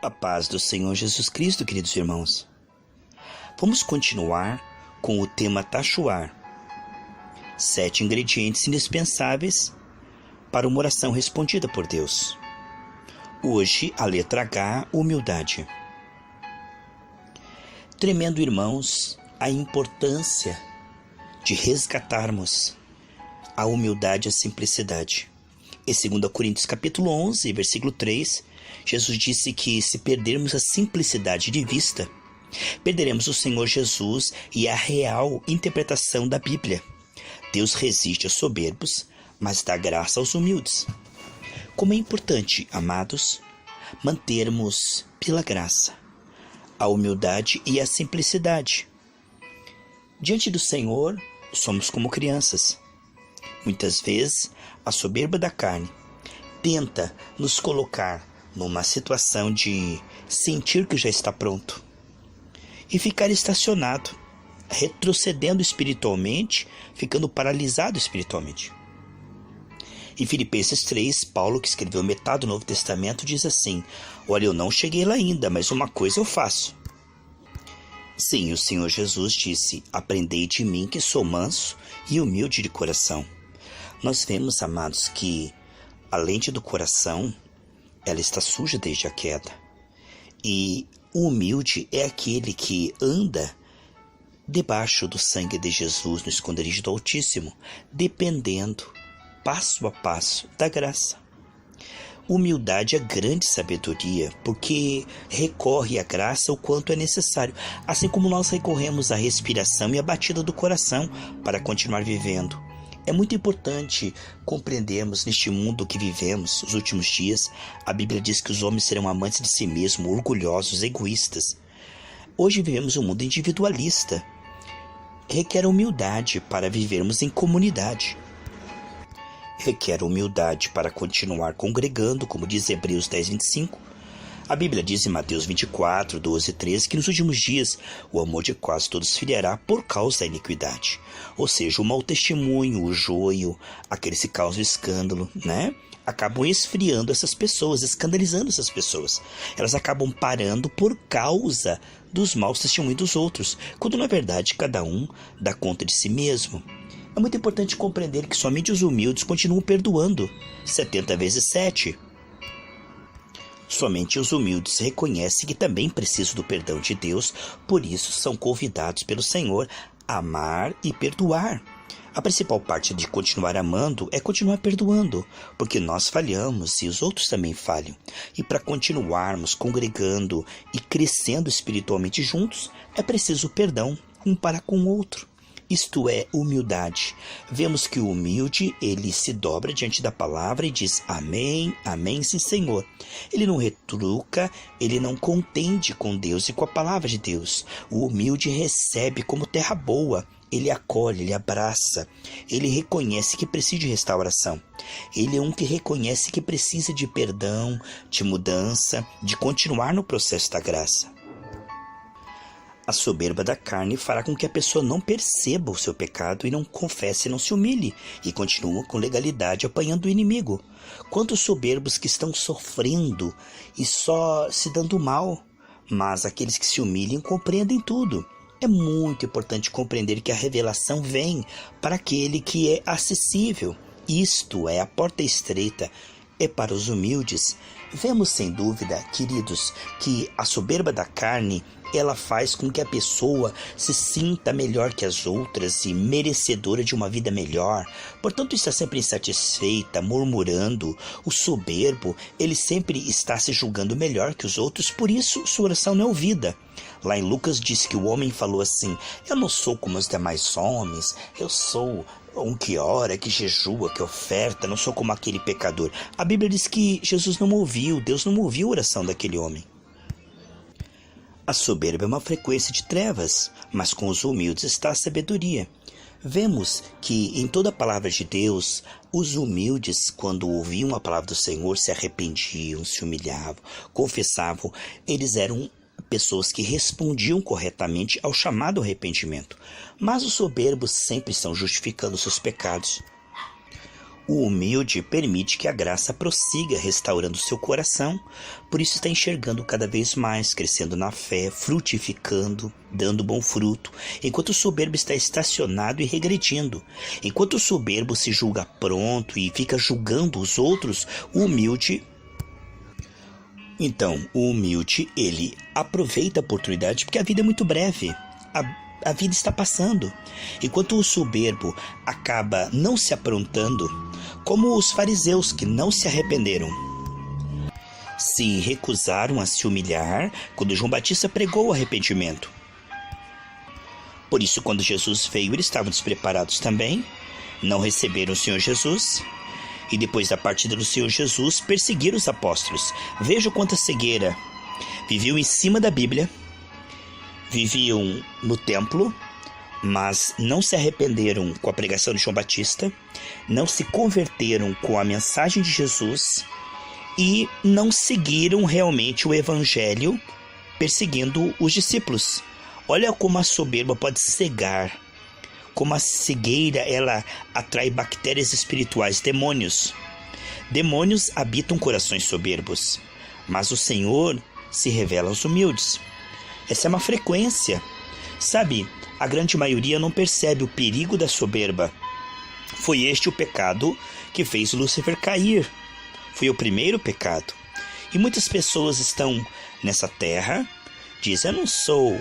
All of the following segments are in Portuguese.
A paz do Senhor Jesus Cristo, queridos irmãos. Vamos continuar com o tema Tachoar. 7 ingredientes indispensáveis para uma oração respondida por Deus. Hoje, a letra H, humildade. Tremendo, irmãos, a importância de resgatarmos a humildade e a simplicidade. Em 2 Coríntios capítulo 11, versículo 3, Jesus disse que se perdermos a simplicidade de vista, perderemos o Senhor Jesus e a real interpretação da Bíblia. Deus resiste aos soberbos, mas dá graça aos humildes. Como é importante, amados, mantermos pela graça a humildade e a simplicidade. Diante do Senhor, somos como crianças. Muitas vezes, a soberba da carne tenta nos colocar numa situação de sentir que já está pronto e ficar estacionado, retrocedendo espiritualmente, ficando paralisado espiritualmente. Em Filipenses 3, Paulo, que escreveu metade do Novo Testamento, diz assim: olha, eu não cheguei lá ainda, mas uma coisa eu faço. Sim, o Senhor Jesus disse: aprendei de mim que sou manso e humilde de coração. Nós vemos, amados, que a lente do coração, ela está suja desde a queda. E o humilde é aquele que anda debaixo do sangue de Jesus, no esconderijo do Altíssimo, dependendo, passo a passo, da graça. Humildade é grande sabedoria, porque recorre à graça o quanto é necessário, assim como nós recorremos à respiração e à batida do coração para continuar vivendo. É muito importante compreendermos neste mundo que vivemos, os últimos dias, a Bíblia diz que os homens serão amantes de si mesmos, orgulhosos, egoístas. Hoje vivemos um mundo individualista. Requer humildade para vivermos em comunidade. Requer humildade para continuar congregando, como diz Hebreus 10, 25. A Bíblia diz em Mateus 24, 12 e 13 que nos últimos dias o amor de quase todos esfriará por causa da iniquidade. Ou seja, o mau testemunho, o joio, aqueles que causam escândalo, acabam esfriando essas pessoas, escandalizando essas pessoas. Elas acabam parando por causa dos maus testemunhos dos outros, quando na verdade cada um dá conta de si mesmo. É muito importante compreender que somente os humildes continuam perdoando 70 vezes 7. Somente os humildes reconhecem que também precisam do perdão de Deus, por isso são convidados pelo Senhor a amar e perdoar. A principal parte de continuar amando é continuar perdoando, porque nós falhamos e os outros também falham. E para continuarmos congregando e crescendo espiritualmente juntos, é preciso perdão um para com o outro. Isto é humildade. Vemos que o humilde, ele se dobra diante da palavra e diz amém, amém, sim Senhor. Ele não retruca, ele não contende com Deus e com a palavra de Deus. O humilde recebe como terra boa, ele acolhe, ele abraça, ele reconhece que precisa de restauração. Ele é um que reconhece que precisa de perdão, de mudança, de continuar no processo da graça. A soberba da carne fará com que a pessoa não perceba o seu pecado e não confesse e não se humilhe, e continua com legalidade apanhando o inimigo. Quantos soberbos que estão sofrendo e só se dando mal, mas aqueles que se humilham compreendem tudo. É muito importante compreender que a revelação vem para aquele que é acessível. Isto é, a porta estreita é para os humildes. Vemos sem dúvida, queridos, que a soberba da carne ela faz com que a pessoa se sinta melhor que as outras e merecedora de uma vida melhor. Portanto, está sempre insatisfeita, murmurando. O soberbo, ele sempre está se julgando melhor que os outros, por isso sua oração não é ouvida. Lá em Lucas diz que o homem falou assim: eu não sou como os demais homens, eu sou um que ora, que jejua, que oferta, não sou como aquele pecador. A Bíblia diz que Jesus não ouviu, Deus não ouviu a oração daquele homem. A soberba é uma frequência de trevas, mas com os humildes está a sabedoria. Vemos que em toda a palavra de Deus, os humildes, quando ouviam a palavra do Senhor, se arrependiam, se humilhavam, confessavam. Eles eram pessoas que respondiam corretamente ao chamado arrependimento. Mas os soberbos sempre estão justificando seus pecados. O humilde permite que a graça prossiga restaurando seu coração, por isso está enxergando cada vez mais, crescendo na fé, frutificando, dando bom fruto, enquanto o soberbo está estacionado e regredindo. Enquanto o soberbo se julga pronto e fica julgando os outros, o humilde... Então, o humilde, ele aproveita a oportunidade porque a vida é muito breve. A vida está passando. Enquanto o soberbo acaba não se aprontando, como os fariseus que não se arrependeram. Se recusaram a se humilhar quando João Batista pregou o arrependimento. Por isso, quando Jesus veio, eles estavam despreparados também, não receberam o Senhor Jesus. E depois da partida do Senhor Jesus, perseguiram os apóstolos. Veja quanta cegueira. Viviam em cima da Bíblia, viviam no templo, mas não se arrependeram com a pregação de João Batista, não se converteram com a mensagem de Jesus e não seguiram realmente o evangelho perseguindo os discípulos. Olha como a soberba pode cegar, como a cegueira ela atrai bactérias espirituais, demônios. Demônios habitam corações soberbos, mas o Senhor se revela aos humildes. Essa é uma frequência. Sabe, a grande maioria não percebe o perigo da soberba. Foi este o pecado que fez Lúcifer cair. Foi o primeiro pecado. E muitas pessoas estão nessa terra, dizem, eu não sou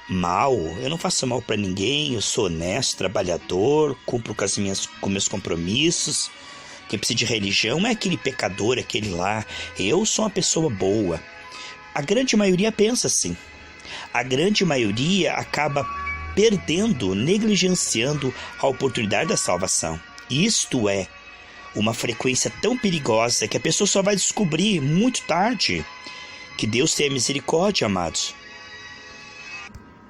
mal, eu não faço mal para ninguém, eu sou honesto, trabalhador, cumpro com meus compromissos. Quem precisa de religião é aquele pecador, aquele lá. Eu sou uma pessoa boa. A grande maioria pensa assim. A grande maioria acaba perdendo, negligenciando a oportunidade da salvação. Isto é uma frequência tão perigosa que a pessoa só vai descobrir muito tarde. Que Deus tenha misericórdia, amados.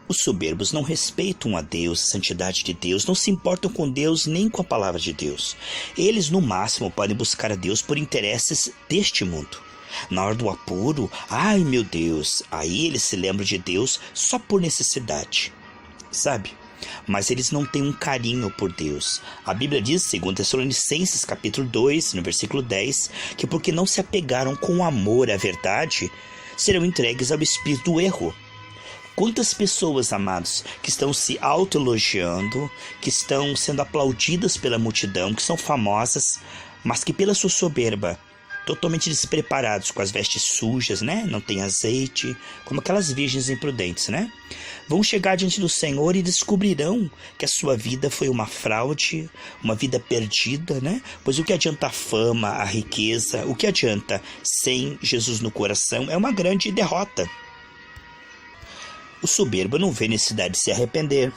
Os soberbos não respeitam a Deus, a santidade de Deus, não se importam com Deus nem com a palavra de Deus. Eles, no máximo, podem buscar a Deus por interesses deste mundo. Na hora do apuro, ai meu Deus, aí eles se lembram de Deus só por necessidade, sabe? Mas eles não têm um carinho por Deus. A Bíblia diz, segundo Tessalonicenses capítulo 2, no versículo 10, que porque não se apegaram com amor à verdade, serão entregues ao espírito do erro. Quantas pessoas, amados, que estão se autoelogiando, que estão sendo aplaudidas pela multidão, que são famosas, mas que pela sua soberba, totalmente despreparados, com as vestes sujas, né? Não tem azeite, como aquelas virgens imprudentes, né? Vão chegar diante do Senhor e descobrirão que a sua vida foi uma fraude, uma vida perdida, né? Pois o que adianta a fama, a riqueza, o que adianta sem Jesus no coração é uma grande derrota. O soberbo não vê necessidade de se arrepender,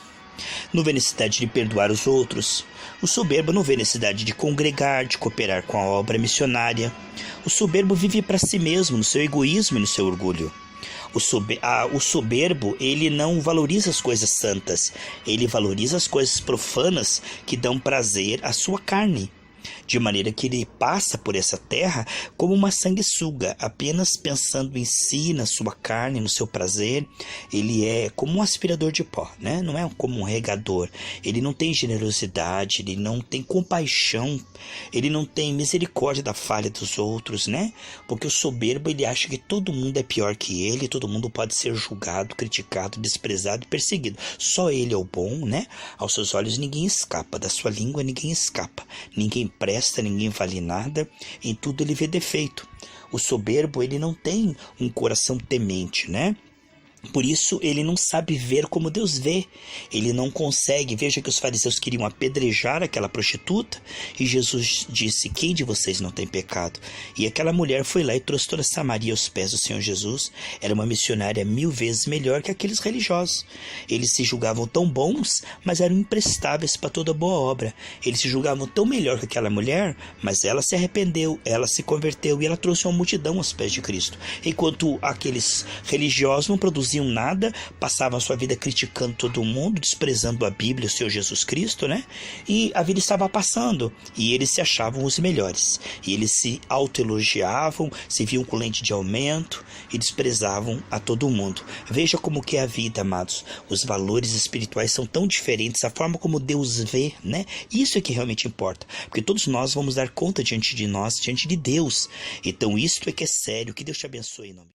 não vê necessidade de perdoar os outros. O soberbo não vê necessidade de congregar, de cooperar com a obra missionária. O soberbo vive para si mesmo, no seu egoísmo e no seu orgulho. O soberbo, ele não valoriza as coisas santas, ele valoriza as coisas profanas que dão prazer à sua carne. De maneira que ele passa por essa terra como uma sanguessuga, apenas pensando em si, na sua carne, no seu prazer. Ele é como um aspirador de pó, né? Não é como um regador. Ele não tem generosidade, ele não tem compaixão, ele não tem misericórdia da falha dos outros, né? Porque o soberbo, ele acha que todo mundo é pior que ele, todo mundo pode ser julgado, criticado, desprezado e perseguido. Só ele é o bom, né? Aos seus olhos ninguém escapa, da sua língua ninguém escapa, ninguém presta, ninguém vale nada, em tudo ele vê defeito. O soberbo, ele não tem um coração temente, né? Por isso ele não sabe ver como Deus vê. Ele não consegue. Veja que os fariseus queriam apedrejar aquela prostituta e Jesus disse, quem de vocês não tem pecado? E aquela mulher foi lá e trouxe toda Samaria aos pés do Senhor Jesus. Era uma missionária 1000 vezes melhor que aqueles religiosos. Eles se julgavam tão bons, mas eram imprestáveis para toda boa obra. Eles se julgavam tão melhor que aquela mulher, mas ela se arrependeu, ela se converteu e ela trouxe uma multidão aos pés de Cristo. Enquanto aqueles religiosos não produziam produziam nada, passavam a sua vida criticando todo mundo, desprezando a Bíblia, o Senhor Jesus Cristo, né? E a vida estava passando, e eles se achavam os melhores. E eles se autoelogiavam, se viam com lente de aumento e desprezavam a todo mundo. Veja como que é a vida, amados. Os valores espirituais são tão diferentes, a forma como Deus vê, né? Isso é que realmente importa, porque todos nós vamos dar conta diante de nós, diante de Deus. Então isto é que é sério. Que Deus te abençoe em nome.